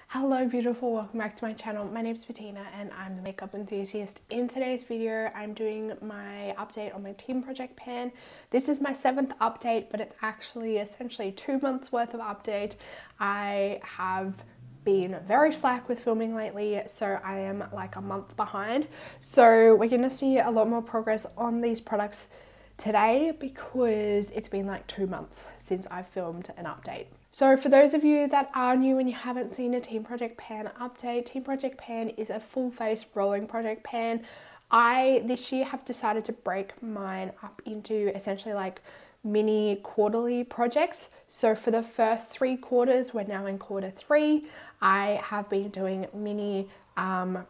Hello beautiful, welcome back to my channel. My name is Bettina and I'm the makeup enthusiast. In today's video, I'm doing my update on my team project pan. This is my 7th update, but it's actually essentially 2 months worth of update. I have been very slack with filming lately, so I am like a month behind. So we're gonna see a lot more progress on these products today because it's been like 2 months since I've filmed an update. So for those of you that are new and you haven't seen a Team Project Pan update, Team Project Pan is a full face rolling project pan. I this year have decided to break mine up into essentially like mini quarterly projects. So for the first 3 quarters, we're now in quarter 3, I have been doing mini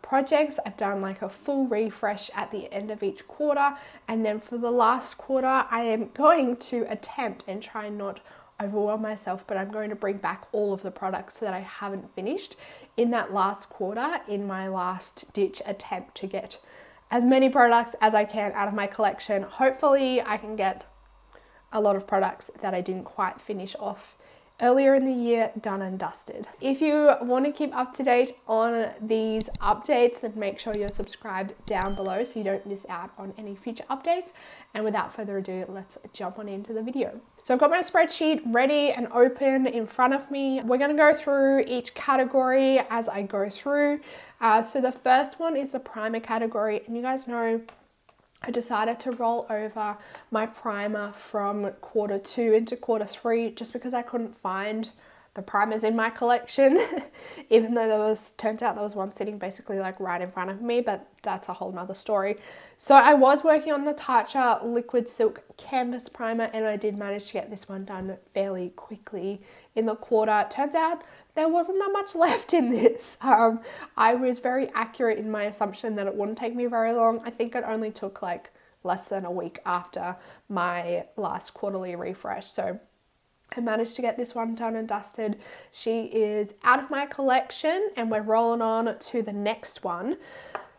projects. I've done like a full refresh at the end of each quarter, and then for the last quarter I am going to attempt and try not overwhelm myself, but I'm going to bring back all of the products that I haven't finished in that last quarter in my last ditch attempt to get as many products as I can out of my collection. Hopefully I can get a lot of products that I didn't quite finish off earlier in the year done and dusted. If you want to keep up to date on these updates, then make sure you're subscribed down below so you don't miss out on any future updates. And without further ado, let's jump on into the video. So I've got my spreadsheet ready and open in front of me. We're going to go through each category as I go through. So the first one is the primer category, and you guys know I decided to roll over my primer from quarter 2 into quarter 3 just because I couldn't find the primers in my collection, even though turns out there was one sitting basically like right in front of me, but that's a whole nother story. So I was working on the Tatcha Liquid Silk Canvas Primer, and I did manage to get this one done fairly quickly in the quarter. Turns out there wasn't that much left in this. I was very accurate in my assumption that it wouldn't take me very long. I think it only took like less than a week after my last quarterly refresh. So I managed to get this one done and dusted. She is out of my collection and we're rolling on to the next one.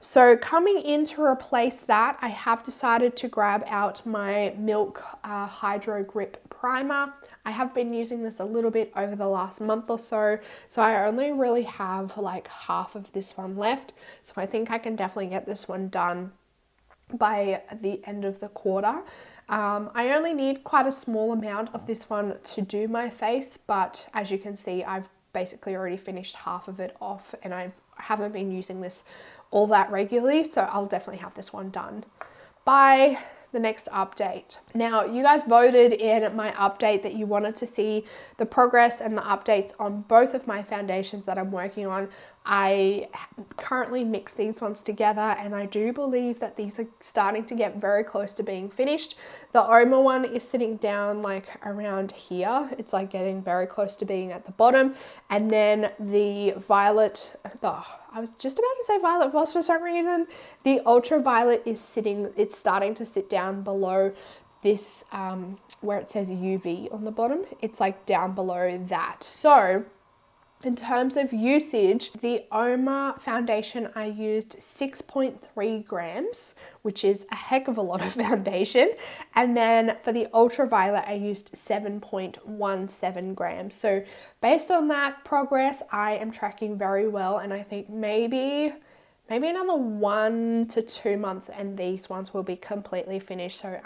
So coming in to replace that, I have decided to grab out my Milk Hydro Grip Primer. I have been using this a little bit over the last month or so, so I only really have like half of this one left. So I think I can definitely get this one done by the end of the quarter. I only need quite a small amount of this one to do my face, but as you can see, I've basically already finished half of it off, and I haven't been using this all that regularly, so I'll definitely have this one done by the next update. Now, you guys voted in my update that you wanted to see the progress and the updates on both of my foundations that I'm working on. I currently mix these ones together, and I do believe that these are starting to get very close to being finished. The Oma one is sitting down like around here. It's like getting very close to being at the bottom. And then the Violet, I was just about to say Violet Voss for some reason. The Ultraviolet is sitting, it's starting to sit down below this, where it says UV on the bottom. It's like down below that. So in terms of usage, the Oma foundation, I used 6.3 grams, which is a heck of a lot of foundation. And then for the Ultraviolet, I used 7.17 grams. So based on that progress, I am tracking very well. And I think maybe another 1 to 2 months and these ones will be completely finished. So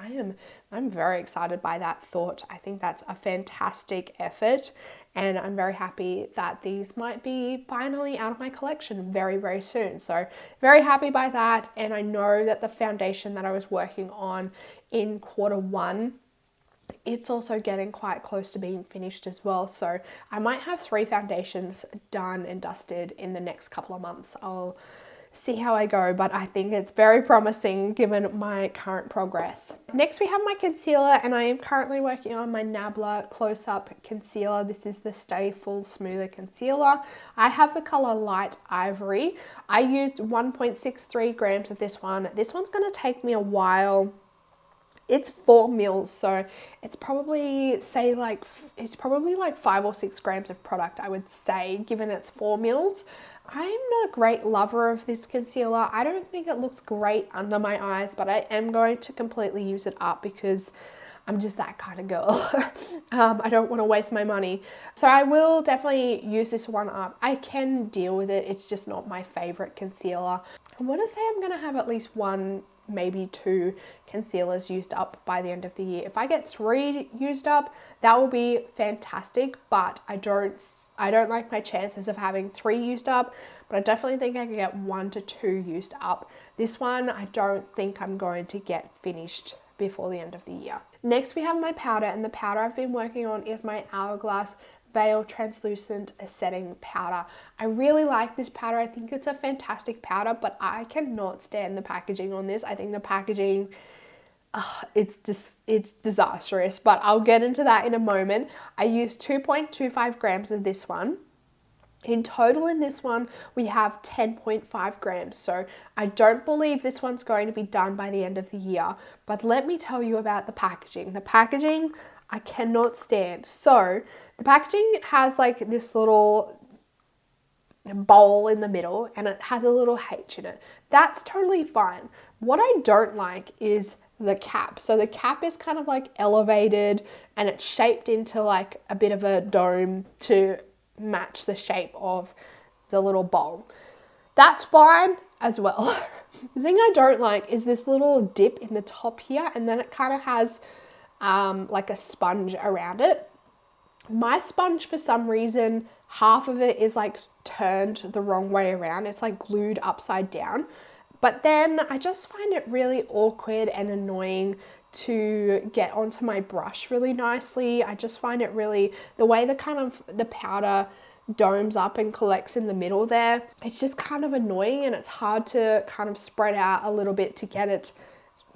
I'm very excited by that thought. I think that's a fantastic effort, and I'm very happy that these might be finally out of my collection very, very soon. So very happy by that. And I know that the foundation that I was working on in quarter 1, it's also getting quite close to being finished as well. So I might have 3 foundations done and dusted in the next couple of months. I'll see how I go, but I think it's very promising given my current progress. Next we have my concealer, and I am currently working on my Nabla Close-Up Concealer. This is the Stay Full Smoother Concealer. I have the color Light Ivory. I used 1.63 grams of this one. This one's going to take me a while. It's 4 mils, so it's probably like 5 or 6 grams of product, I would say, given it's 4 mils. I'm not a great lover of this concealer. I don't think it looks great under my eyes, but I am going to completely use it up because I'm just that kind of girl. I don't want to waste my money. So I will definitely use this one up. I can deal with it. It's just not my favorite concealer. I want to say I'm going to have at least one, maybe two concealers used up by the end of the year. If I get 3 used up, that will be fantastic, but I don't like my chances of having 3 used up, but I definitely think I can get 1 to 2 used up. This one, I don't think I'm going to get finished before the end of the year. Next, we have my powder, and the powder I've been working on is my Hourglass Veil Translucent Setting Powder. I really like this powder. I think it's a fantastic powder, but I cannot stand the packaging on this. I think the packaging, it's disastrous, but I'll get into that in a moment. I used 2.25 grams of this one. In total in this one, we have 10.5 grams. So I don't believe this one's going to be done by the end of the year, but let me tell you about the packaging. The packaging, I cannot stand. So the packaging has like this little bowl in the middle and it has a little H in it. That's totally fine. What I don't like is the cap. So the cap is kind of like elevated and it's shaped into like a bit of a dome to match the shape of the little bowl. That's fine as well. The thing I don't like is this little dip in the top here, and then it kind of has like a sponge around it. My sponge, for some reason, half of it is like turned the wrong way around. It's like glued upside down. But then I just find it really awkward and annoying to get onto my brush really nicely. I just find it really, the way the powder domes up and collects in the middle there, it's just kind of annoying, and it's hard to kind of spread out a little bit to get it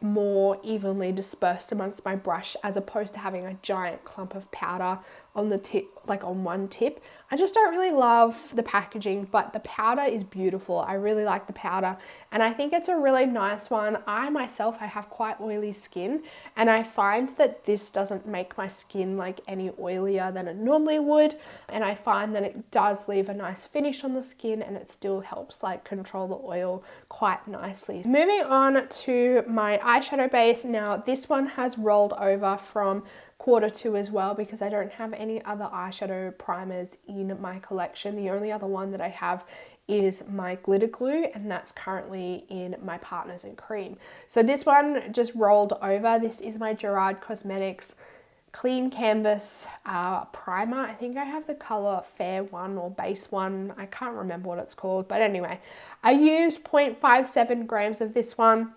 more evenly dispersed amongst my brush, as opposed to having a giant clump of powder on the tip, like on one tip. I just don't really love the packaging, but the powder is beautiful. I really like the powder, and I think it's a really nice one. I have quite oily skin, and I find that this doesn't make my skin like any oilier than it normally would, and I find that it does leave a nice finish on the skin, and it still helps like control the oil quite nicely. Moving on to my eyeshadow base. Now this one has rolled over from Q2 as well, because I don't have any other eyeshadow primers in my collection. The only other one that I have is my glitter glue, and that's currently in my Partners in Cream. So this one just rolled over. This is my Gerard Cosmetics Clean Canvas primer. I think I have the color Fair 1 or Base 1. I can't remember what it's called, but anyway, I used 0.57 grams of this one.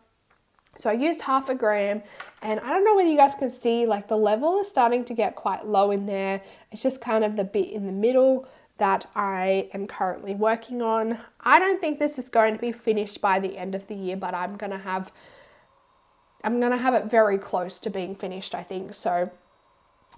So I used half a gram, and I don't know whether you guys can see, like the level is starting to get quite low in there. It's just kind of the bit in the middle that I am currently working on. I don't think this is going to be finished by the end of the year, but I'm gonna have it very close to being finished, I think. So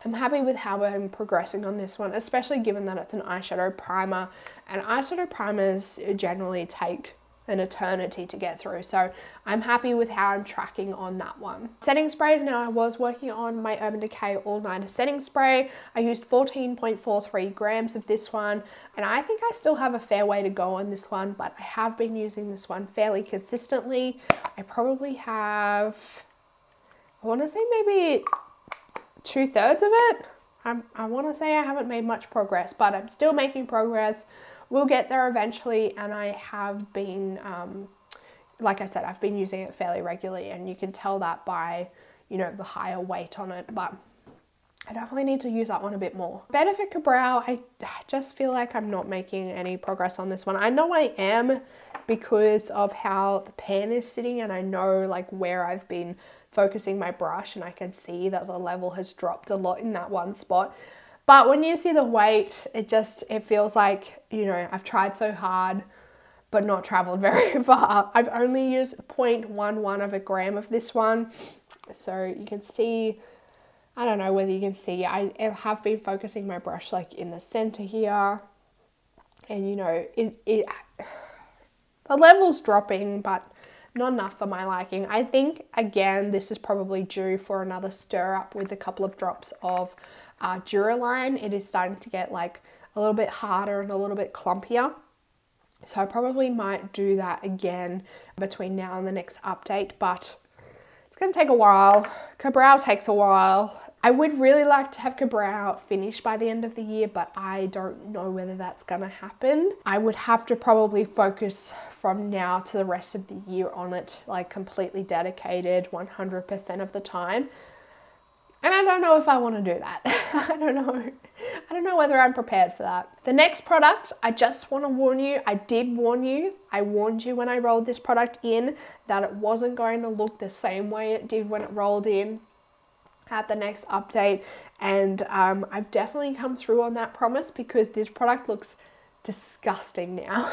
I'm happy with how I'm progressing on this one, especially given that it's an eyeshadow primer, and eyeshadow primers generally take an eternity to get through. So I'm happy with how I'm tracking on that one. Setting sprays. Now I was working on my Urban Decay All Nighter setting spray. I used 14.43 grams of this one, and I think I still have a fair way to go on this one, but I have been using this one fairly consistently. I probably have, I want to say maybe 2/3 of it. I want to say I haven't made much progress, but I'm still making progress. We'll get there eventually, and I have been, like I said, I've been using it fairly regularly, and you can tell that by, you know, the higher weight on it, but I definitely need to use that one a bit more. Benefit Brow, I just feel like I'm not making any progress on this one. I know I am because of how the pan is sitting, and I know like where I've been focusing my brush, and I can see that the level has dropped a lot in that one spot. But when you see the weight, it feels like, you know, I've tried so hard, but not traveled very far. I've only used 0.11 of a gram of this one. So you can see, I don't know whether you can see, I have been focusing my brush like in the center here. And you know, the level's dropping, but not enough for my liking. I think, again, this is probably due for another stir up with a couple of drops of Duraline. It is starting to get like a little bit harder and a little bit clumpier. So I probably might do that again between now and the next update, but it's going to take a while. Ka-Brow takes a while. I would really like to have Ka-Brow finished by the end of the year, but I don't know whether that's going to happen. I would have to probably focus from now to the rest of the year on it, like completely dedicated 100% of the time. And I don't know if I want to do that. I don't know. I don't know whether I'm prepared for that. The next product, I just want to warn you, I did warn you. I warned you when I rolled this product in that it wasn't going to look the same way it did when it rolled in at the next update. And I've definitely come through on that promise because this product looks disgusting now.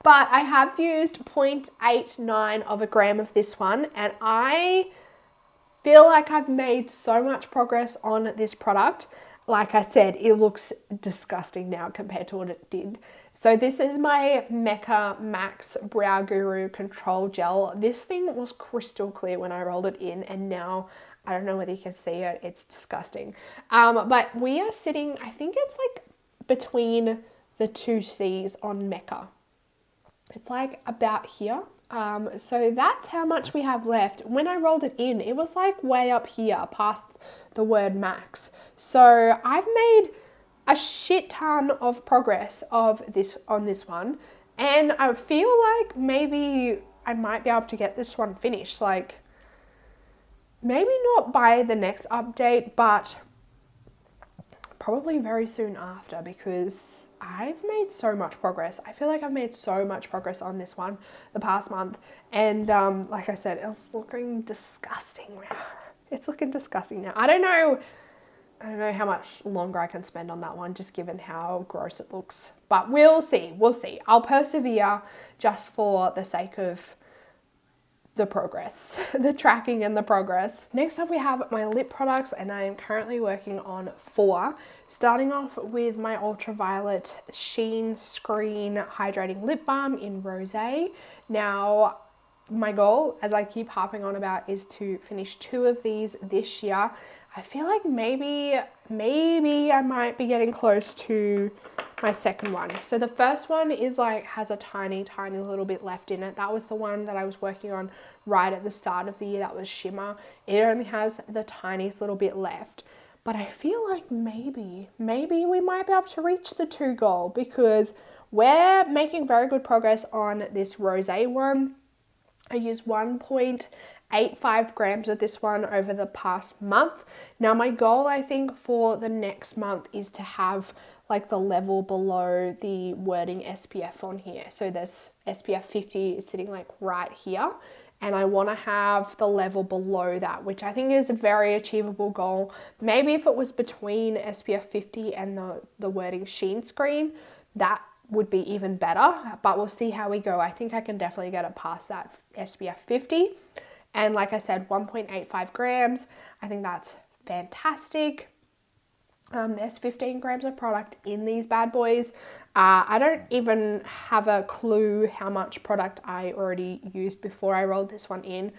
But I have used 0.89 of a gram of this one, and I feel like I've made so much progress on this product. Like I said, it looks disgusting now compared to what it did. So this is my Mecca Max Brow Guru Control Gel. This thing was crystal clear when I rolled it in, and now I don't know whether you can see it. It's disgusting. But we are sitting, I think it's like between the two C's on Mecca. It's like about here. So that's how much we have left. When I rolled it in, it was like way up here past the word max. So I've made a shit ton of progress on this one. And I feel like maybe I might be able to get this one finished. Like maybe not by the next update, but probably very soon after, because I've made so much progress. I feel like I've made so much progress on this one the past month. And like I said, it's looking disgusting now. It's looking disgusting now. I don't know how much longer I can spend on that one, just given how gross it looks. But we'll see. We'll see. I'll persevere just for the sake of the progress, the tracking and the progress. Next up we have my lip products, and I am currently working on 4. Starting off with my Ultraviolet Sheen Screen Hydrating Lip Balm in Rosé. Now, my goal, as I keep harping on about, is to finish 2 of these this year. I feel like maybe I might be getting close to my second one. So the first one is like, has a tiny little bit left in it. That was the one that I was working on right at the start of the year. That was Shimmer. It only has the tiniest little bit left. But I feel like maybe we might be able to reach the 2 goal, because we're making very good progress on this Rosé one. I used 1.85 grams of this one over the past month. Now my goal, I think, for the next month is to have like the level below the wording SPF on here. So this SPF 50 is sitting like right here, and I want to have the level below that, which I think is a very achievable goal. Maybe if it was between SPF 50 and the wording Sheen Screen, that would be even better, but we'll see how we go. I think I can definitely get it past that SPF 50. And like I said, 1.85 grams. I think that's fantastic. There's 15 grams of product in these bad boys. I don't even have a clue how much product I already used before I rolled this one in,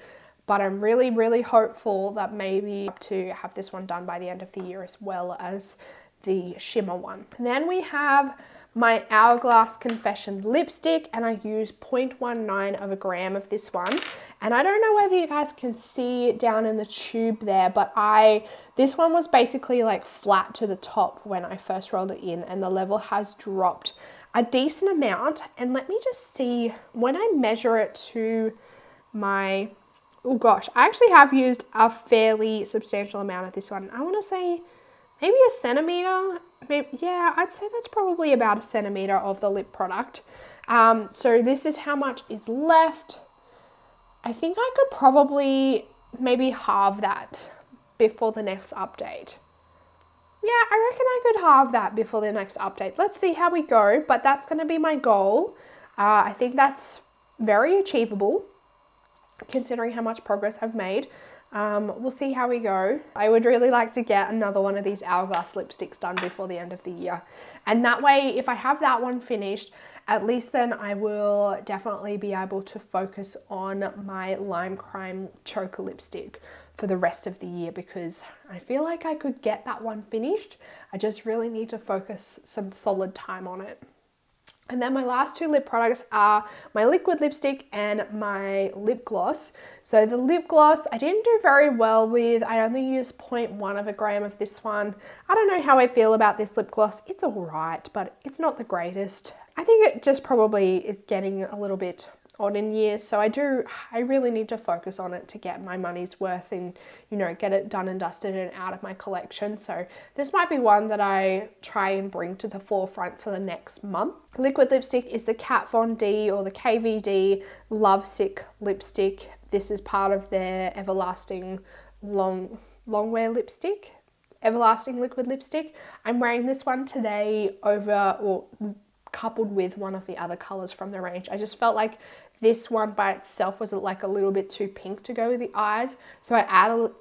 but I'm really hopeful that maybe to have this one done by the end of the year, as well as the shimmer one. And then we have my Hourglass Confession lipstick, and I use 0.19 of a gram of this one. And I don't know whether you guys can see down in the tube there, but this one was basically like flat to the top when I first rolled it in, and the level has dropped a decent amount. And let me just see, when I measure it to my, oh gosh, I actually have used a fairly substantial amount of this one. I want to say maybe a centimeter. Maybe, yeah, I'd say that's probably about a centimeter of the lip product. So this is how much is left. I think I could probably maybe halve that before the next update. Yeah, I reckon I could halve that before the next update. Let's see how we go, but that's going to be my goal. I think that's very achievable considering how much progress I've made. We'll see how we go. I would really like to get another one of these Hourglass lipsticks done before the end of the year. And that way, if I have that one finished, at least then I will definitely be able to focus on my Lime Crime Choker lipstick for the rest of the year, because I feel like I could get that one finished. I just really need to focus some solid time on it. And then my last two lip products are my liquid lipstick and my lip gloss. So the lip gloss I didn't do very well with. I only used 0.1 of a gram of this one. I don't know how I feel about this lip gloss. It's alright, but it's not the greatest. I think it just probably is getting a little bit odd in years, so I really need to focus on it to get my money's worth and, you know, get it done and dusted and out of my collection. So this might be one that I try and bring to the forefront for the next month. Liquid lipstick is the Kat Von D or the KVD Lovesick lipstick. This is part of their Everlasting Longwear lipstick, Everlasting liquid lipstick. I'm wearing this one today coupled with one of the other colors from the range. I just felt like this one by itself was like a little bit too pink to go with the eyes, so I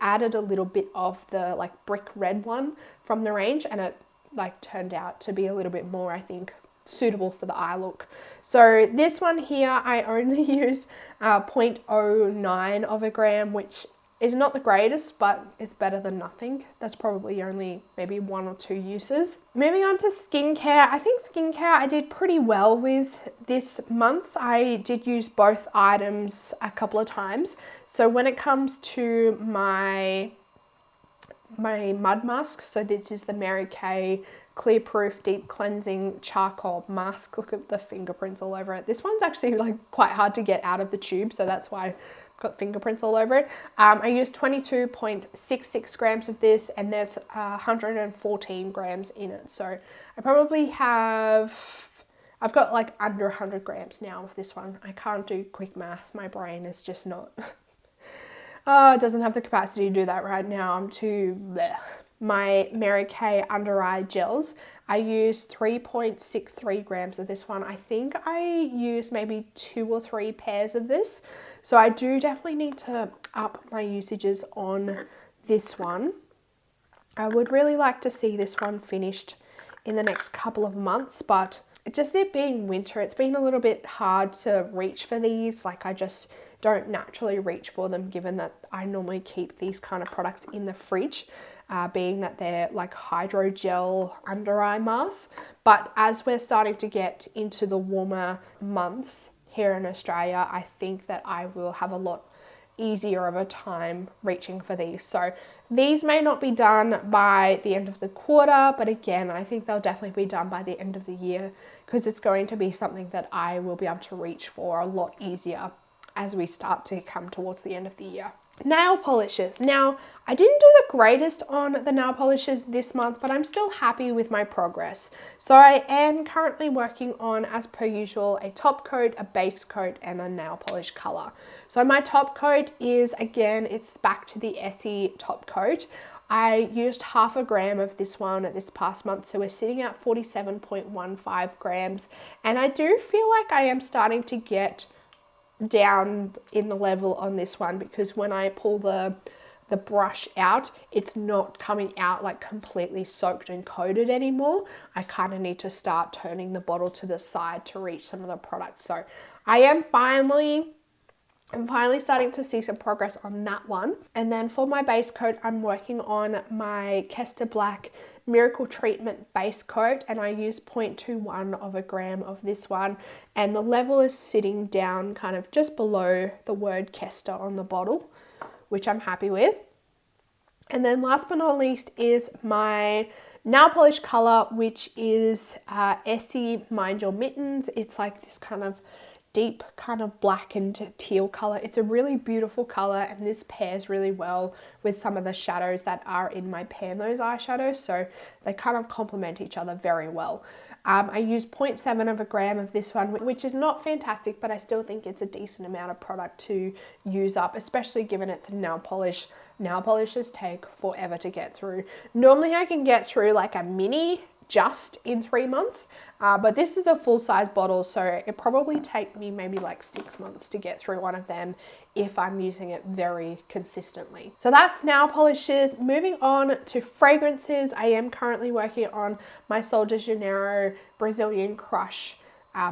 added a little bit of the like brick red one from the range, and it like turned out to be a little bit more, I think, suitable for the eye look. So this one here I only used 0.09 of a gram, which is not the greatest, but it's better than nothing. That's probably only maybe 1 or 2 uses. Moving on to skincare. I think skincare I did pretty well with this month. I did use both items a couple of times. So when it comes to my mud mask, so this is the Mary Kay Clear Proof Deep Cleansing Charcoal Mask. Look at the fingerprints all over it. This one's actually like quite hard to get out of the tube, so that's why got fingerprints all over it. I used 22.66 grams of this, and there's 114 grams in it. So I probably I've got like under 100 grams now of this one. I can't do quick math. My brain is just not, it doesn't have the capacity to do that right now. I'm too bleh. My Mary Kay under eye gels, I used 3.63 grams of this one. I think I used maybe 2 or 3 pairs of this. So I do definitely need to up my usages on this one. I would really like to see this one finished in the next couple of months, but just it being winter, it's been a little bit hard to reach for these. Like I just don't naturally reach for them, given that I normally keep these kind of products in the fridge, being that they're like hydrogel under eye masks. But as we're starting to get into the warmer months here in Australia, I think that I will have a lot easier of a time reaching for these. So these may not be done by the end of the quarter, but again, I think they'll definitely be done by the end of the year, because it's going to be something that I will be able to reach for a lot easier as we start to come towards the end of the year. Nail polishes. Now, I didn't do the greatest on the nail polishes this month, but I'm still happy with my progress. So I am currently working on, as per usual, a top coat, a base coat, and a nail polish color. So my top coat is, again, it's back to the Essie top coat. I used 0.5 gram of this one this past month, so we're sitting at 47.15 grams. And I do feel like I am starting to get down in the level on this one, because when I pull the brush out, it's not coming out like completely soaked and coated anymore. I kind of need to start turning the bottle to the side to reach some of the products. So I'm finally starting to see some progress on that one. And then for my base coat, I'm working on my Kester Black Miracle Treatment base coat, and I use 0.21 of a gram of this one, and the level is sitting down kind of just below the word Kester on the bottle, which I'm happy with. And then last but not least is my nail polish color, which is Essie Mind Your Mittens. It's like this kind of deep kind of black and teal color. It's a really beautiful color, and this pairs really well with some of the shadows that are in my Pan Those eyeshadows, so they kind of complement each other very well. I use 0.7 of a gram of this one, which is not fantastic, but I still think it's a decent amount of product to use up, especially given it's a nail polish. Nail polishes take forever to get through. Normally I can get through like a mini just in 3 months, but this is a full-size bottle, so it probably take me maybe like 6 months to get through one of them if I'm using it very consistently. So that's nail polishes. Moving on to fragrances, I am currently working on my Sol de Janeiro Brazilian Crush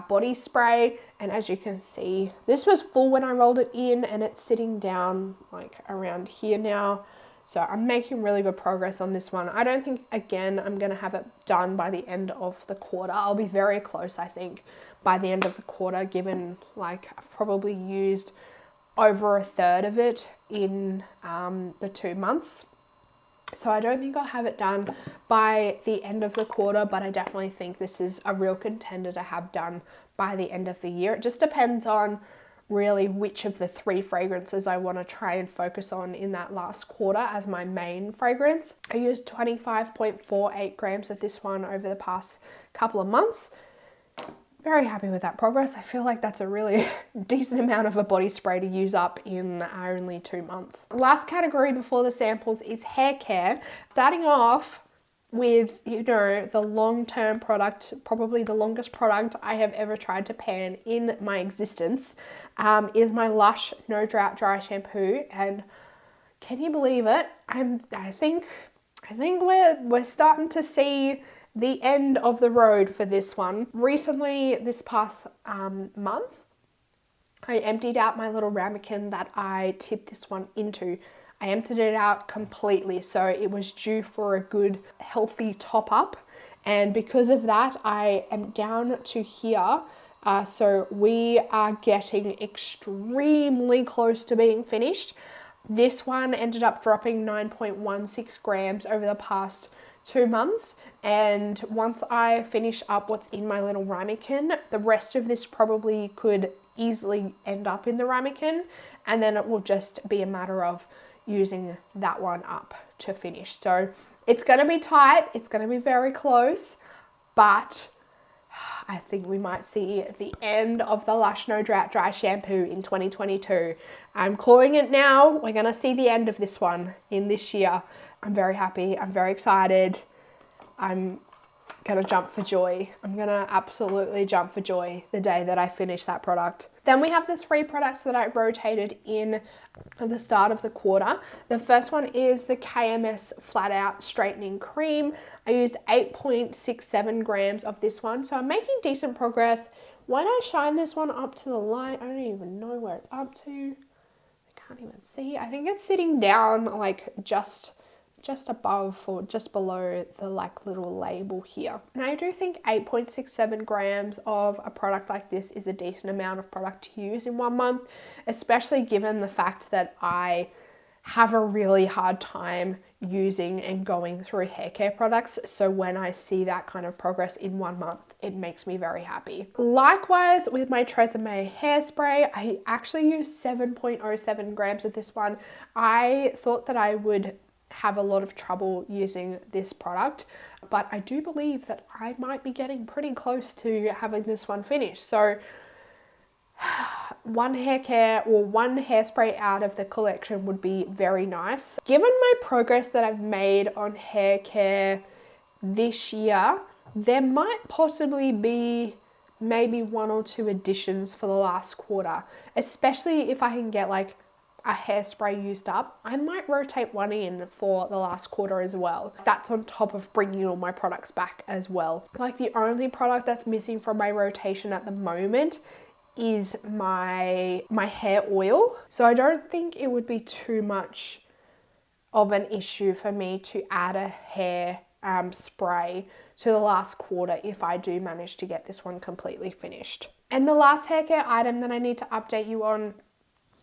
body spray, and as you can see, this was full when I rolled it in, and it's sitting down like around here now. So I'm making really good progress on this one. I don't think, again, I'm going to have it done by the end of the quarter. I'll be very close, I think, by the end of the quarter, given like I've probably used over a third of it in the 2 months. So I don't think I'll have it done by the end of the quarter, but I definitely think this is a real contender to have done by the end of the year. It just depends on really which of the 3 fragrances I want to try and focus on in that last quarter as my main fragrance. I used 25.48 grams of this one over the past couple of months. Very happy with that progress. I feel like that's a really decent amount of a body spray to use up in only 2 months. Last category before the samples is hair care. Starting off with, you know, the long-term product, probably the longest product I have ever tried to pan in my existence, is my Lush No Drought Dry Shampoo. And can you believe it? I think we're starting to see the end of the road for this one. Recently, this past month, I emptied out my little ramekin that I tipped this one into. I emptied it out completely, so it was due for a good healthy top up, and because of that I am down to here. So we are getting extremely close to being finished. This one ended up dropping 9.16 grams over the past 2 months, and once I finish up what's in my little ramekin, the rest of this probably could easily end up in the ramekin, and then it will just be a matter of using that one up to finish. So it's going to be tight, it's going to be very close, but I think we might see the end of the Lush No Drought Dry Shampoo in 2022. I'm calling it now. We're going to see the end of this one in this year. I'm very happy. I'm very excited. I'm going to jump for joy. I'm going to absolutely jump for joy the day that I finish that product. Then we have the 3 products that I rotated in at the start of the quarter. The first one is the KMS Flat Out Straightening Cream. I used 8.67 grams of this one, so I'm making decent progress. When I shine this one up to the light, I don't even know where it's up to. I can't even see. I think it's sitting down like just above or just below the like little label here. And I do think 8.67 grams of a product like this is a decent amount of product to use in 1 month, especially given the fact that I have a really hard time using and going through hair care products. So when I see that kind of progress in 1 month, it makes me very happy. Likewise with my Tresemme hairspray, I actually used 7.07 grams of this one. I thought that I would have a lot of trouble using this product, but I do believe that I might be getting pretty close to having this one finished. So one hair care or one hairspray out of the collection would be very nice. Given my progress that I've made on hair care this year, there might possibly be maybe 1 or 2 additions for the last quarter, especially if I can get like a hairspray used up. I might rotate one in for the last quarter as well. That's on top of bringing all my products back as well. Like the only product that's missing from my rotation at the moment is my hair oil. So I don't think it would be too much of an issue for me to add a hair spray to the last quarter if I do manage to get this one completely finished. And the last hair care item that I need to update you on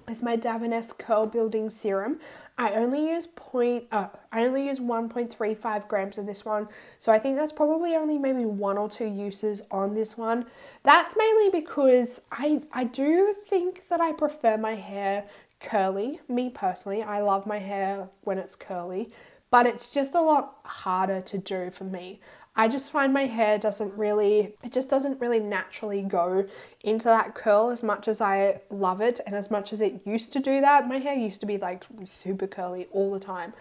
is my Davines Curl Building Serum. I only use 1.35 grams of this one, so I think that's probably only maybe 1 or 2 uses on this one. That's mainly because I do think that I prefer my hair curly. Me personally, I love my hair when it's curly, but it's just a lot harder to do for me. I just find my hair doesn't really naturally go into that curl as much as I love it and as much as it used to do that. My hair used to be like super curly all the time.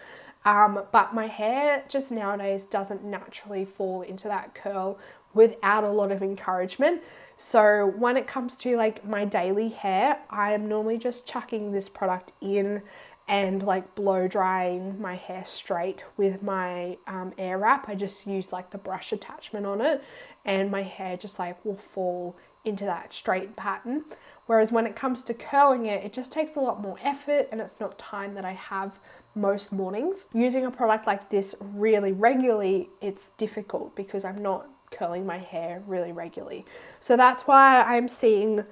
But my hair just nowadays doesn't naturally fall into that curl without a lot of encouragement. So when it comes to like my daily hair, I am normally just chucking this product in and like blow drying my hair straight with my air wrap. I just use like the brush attachment on it, and my hair just like will fall into that straight pattern. Whereas when it comes to curling it, it just takes a lot more effort, and it's not time that I have most mornings. Using a product like this really regularly, it's difficult because I'm not curling my hair really regularly. So that's why I'm seeing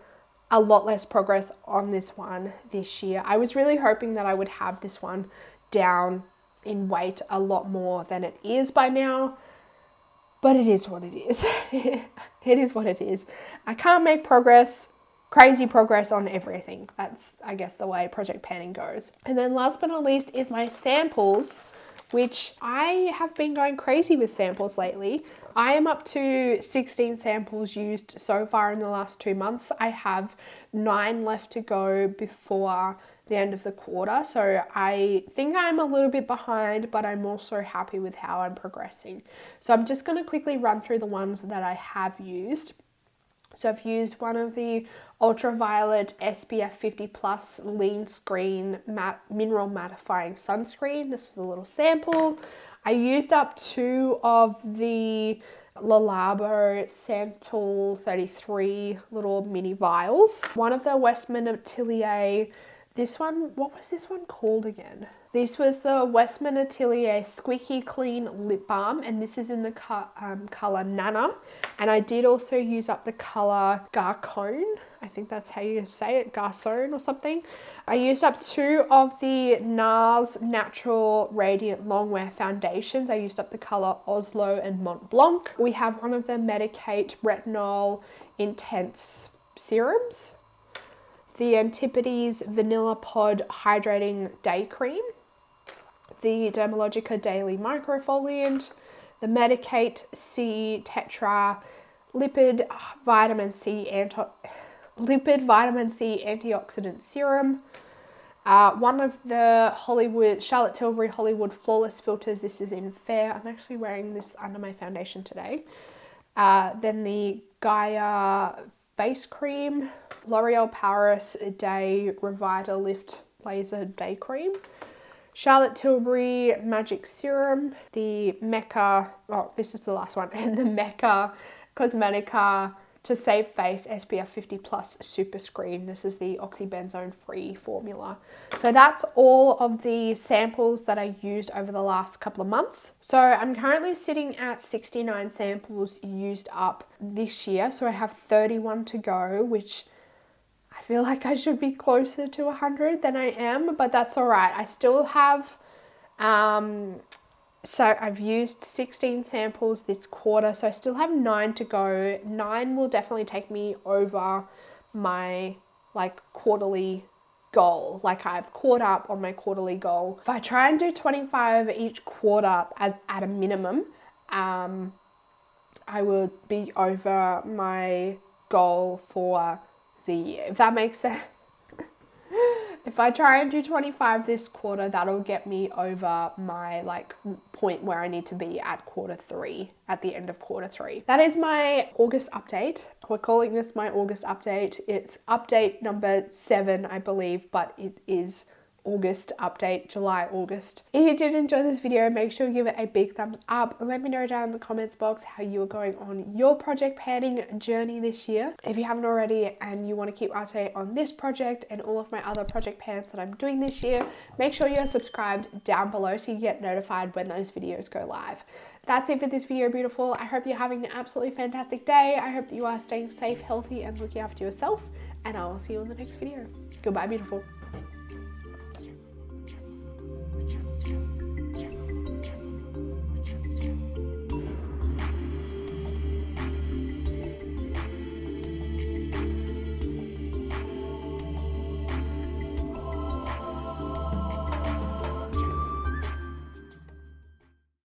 a lot less progress on this one this year. I was really hoping that I would have this one down in weight a lot more than it is by now, but it is what it is. It is what it is. I can't make crazy progress on everything. That's, I guess, the way project panning goes. And then last but not least is my samples, which I have been going crazy with samples lately. I am up to 16 samples used so far in the last 2 months. I have 9 left to go before the end of the quarter. So I think I'm a little bit behind, but I'm also happy with how I'm progressing. So I'm just going to quickly run through the ones that I have used. So I've used one of the ultraviolet SPF 50 plus lean screen mineral mattifying sunscreen. This was a little sample. I used up 2 of the Le Labo Santal 33 little mini vials. One of the Westman Atelier, this one, what was this one called again? This was the Westman Atelier Squeaky Clean Lip Balm, and this is in the colour Nana. And I did also use up the colour Garcone. I think that's how you say it, Garcone or something. I used up 2 of the NARS Natural Radiant Longwear foundations. I used up the colour Oslo and Mont Blanc. We have one of the Medicate Retinol Intense serums, the Antipodes Vanilla Pod Hydrating Day Cream, the Dermalogica Daily Microfoliant, the Medicate C Tetra Lipid Vitamin C Antioxidant Serum, one of the Charlotte Tilbury Hollywood Flawless Filters. This is in Fair. I'm actually wearing this under my foundation today. Then the Gaia Face Cream, L'Oreal Paris Day Revita Lift Laser Day Cream, Charlotte Tilbury Magic Serum, the Mecca, oh, this is the last one, and the Mecca Cosmetica To Save Face SPF 50 Plus Super Screen. This is the oxybenzone free formula. So that's all of the samples that I used over the last couple of months. So I'm currently sitting at 69 samples used up this year. So I have 31 to go, which I feel like I should be closer to 100 than I am, but that's all right. I still have, so I've used 16 samples this quarter, so I still have 9 to go. 9 will definitely take me over my like quarterly goal. Like I've caught up on my quarterly goal. If I try and do 25 each quarter as at a minimum, I will be over my goal for the year, if that makes sense. If I try and do 25 this quarter, that'll get me over my like point where I need to be at quarter 3, at the end of quarter 3. That is my August update. We're calling this my August update. It's update number 7, I believe, but it is August update, July, August. If you did enjoy this video, make sure you give it a big thumbs up. Let me know down in the comments box how you are going on your project panning journey this year. If you haven't already and you want to keep update on this project and all of my other project pans that I'm doing this year, make sure you're subscribed down below so you get notified when those videos go live. That's it for this video, beautiful. I hope you're having an absolutely fantastic day. I hope that you are staying safe, healthy, and looking after yourself, and I will see you in the next video. Goodbye, beautiful.